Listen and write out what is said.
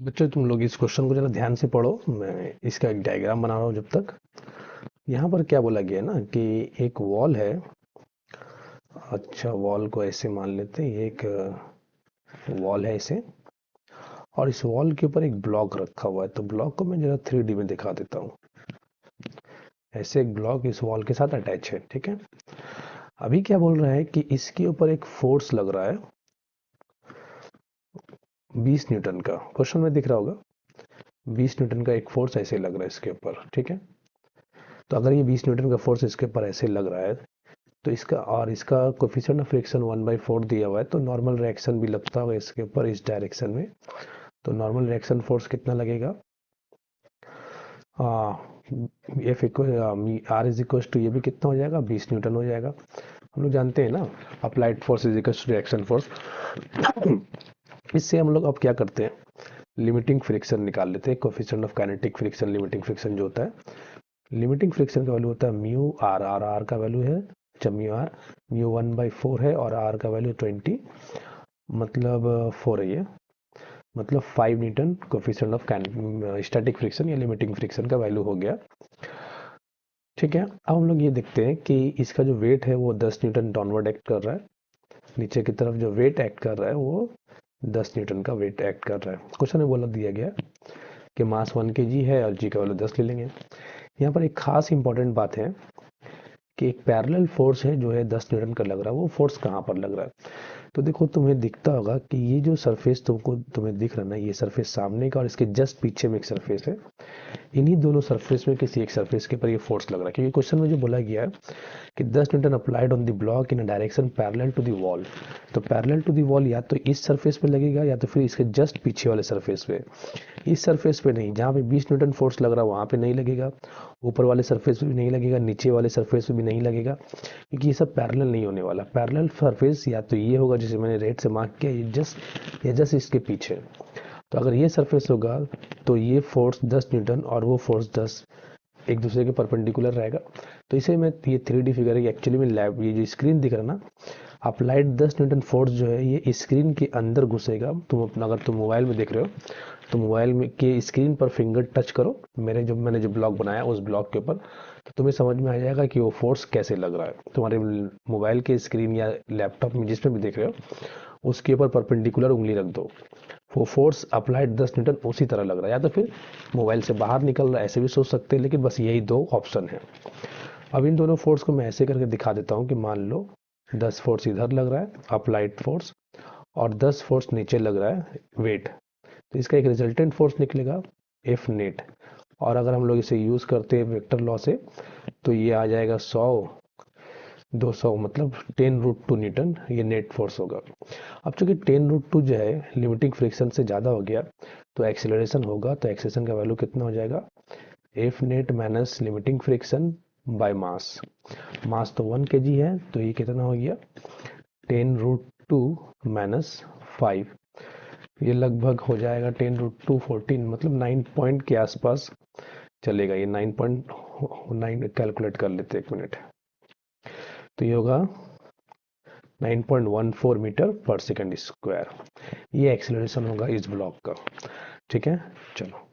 बच्चों तुम लोग इस क्वेश्चन को जरा ध्यान से पढ़ो। मैं इसका एक डायग्राम बना रहा हूँ जब तक। यहाँ पर क्या बोला गया है ना कि एक वॉल है। अच्छा, वॉल को ऐसे मान लेते हैं, ये एक वॉल है ऐसे, और इस वॉल के ऊपर एक ब्लॉक रखा हुआ है। तो ब्लॉक को मैं जरा 3D में दिखा देता हूँ। ऐसे एक ब्लॉक इस वॉल के साथ अटैच है, ठीक है। अभी क्या बोल रहा है कि इसके ऊपर एक फोर्स लग रहा है 20 न्यूटन का। क्वेश्चन में दिख रहा होगा, 20 न्यूटन का एक फोर्स ऐसे लग रहा है इसके ऊपर, ठीक है। तो अगर ये 20 न्यूटन का फोर्स इसके ऊपर ऐसे लग रहा है, तो इसका कोफिशिएंट ऑफ फ्रिक्शन 1/4 दिया हुआ है, तो नॉर्मल रिएक्शन भी लगता होगा इसके ऊपर इस डायरेक्शन में। तो नॉर्मल रिएक्शन फोर्स कितना लगेगा? F equal R is equal to, ये भी कितना हो जाएगा? 20 न्यूटन हो जाएगा। हम लोग जानते हैं ना, applied force is equal to reaction force. इससे हम लोग अब क्या करते हैं, लिमिटिंग फ्रिक्शन निकाल लेते हैं। Coefficient of kinetic friction, limiting friction जो होता है, लिमिटिंग फ्रिक्शन का वैल्यू होता है म्यू आर। आर का वैल्यू है, जब म्यू 1/4 है और आर का वैल्यू 20 मतलब 4 है ये, मतलब 5 Newton coefficient of static friction या लिमिटिंग फ्रिक्शन का वैल्यू हो गया, ठीक है। अब हम लोग ये देखते हैं कि इसका जो वेट है वो 10 न्यूटन डाउनवर्ड एक्ट कर रहा है। नीचे की तरफ जो वेट एक्ट कर रहा है वो 10 न्यूटन का वेट एक्ट कर रहा है। क्वेश्चन में बोला दिया गया कि मास 1 kg है और जी का वैल्यू 10 ले लेंगे। यहाँ पर एक खास इंपॉर्टेंट बात है कि एक पैरेलल फोर्स है जो है 10 न्यूटन का लग रहा है। वो फोर्स कहाँ पर लग रहा है? तो देखो, तुम्हें दिखता होगा कि ये जो सरफेस तुम्हें दिख रहा है ना, ये सरफेस सामने का और इसके जस्ट पीछे में एक सरफेस है। इन्हीं दोनों सरफेस में किसी एक सरफेस के ऊपर ये फोर्स लग रहा है, क्योंकि क्वेश्चन में जो बोला गया है कि 10 newton applied on the block in a direction parallel to the wall. तो पैरेलल टू द वॉल या तो इस सरफेस पे लगेगा या तो फिर इसके जस्ट पीछे वाले सरफेस पे। इस सरफेस पे नहीं, जहाँ पे 20 न्यूटन फोर्स लग रहा है वहाँ पे नहीं लगेगा, ऊपर वाले सरफेस पे भी नहीं लगेगा, नीचे वाले सरफेस पे भी नहीं लगेगा, क्योंकि ये सब पैरेलल नहीं होने वाला। पैरेलल सरफेस या तो ये होगा जिसे मैंने रेड से मार्क किया, ये जस्ट इसके पीछे। तो अगर ये सरफेस होगा तो ये फोर्स 10 न्यूटन और वो फोर्स 10 एक दूसरे के परपेंडिकुलर रहेगा। तो इसे मैं, ये 3D फिगर है एक्चुअली में। लैब, ये जो स्क्रीन दिख रहा है ना, अप्लाइड 10 न्यूटन फोर्स जो है ये स्क्रीन के अंदर घुसेगा। तुम अपना, अगर तुम मोबाइल में देख रहे हो तो मोबाइल में के स्क्रीन पर फिंगर टच करो, मैंने जो ब्लॉग बनाया उस ब्लॉग के ऊपर, तो तुम्हें समझ में आ जाएगा कि वो फोर्स कैसे लग रहा है। तुम्हारे मोबाइल के स्क्रीन या लैपटॉप में जिसमें भी देख रहे हो उसके ऊपर परपेंडिकुलर उंगली रख दो। वो फोर्स अप्लाइड 10 न्यूटन उसी तरह लग रहा है, या तो फिर मोबाइल से बाहर निकल रहा है, ऐसे भी सोच सकते हैं, लेकिन बस यही दो ऑप्शन है। अब इन दोनों फोर्स को मैं ऐसे करके दिखा देता हूँ कि मान लो 10 फोर्स इधर लग रहा है अप्लाइड फोर्स, और 10 फोर्स नीचे लग रहा है वेट। तो इसका एक रिजल्टेंट फोर्स निकलेगा एफ नेट। और अगर हम लोग इसे यूज करते हैं वेक्टर लॉ से, तो ये आ जाएगा 100 200, मतलब 10√2 न्यूटन ये नेट फोर्स होगा। अब चूंकि 10√2 जो है लिमिटिंग फ्रिक्शन से ज़्यादा हो गया, तो एक्सीलरेशन होगा, तो एक्सीलरेशन का वैल्यू कितना हो जाएगा? F net minus limiting friction by mass. Mass तो 1 kg है, तो ये कितना हो गया? 10√2 माइनस 5। ये लगभग हो जाएगा 10√2 14, मतलब 9 पॉइंट के आसपास चलेगा। ये 9.9 कैलकुलेट कर लेते हैं, 1 मिनट। तो ये होगा 9.14 मीटर पर सेकंड स्क्वायर। ये एक्सीलरेशन होगा इस ब्लॉक का, ठीक है। चलो।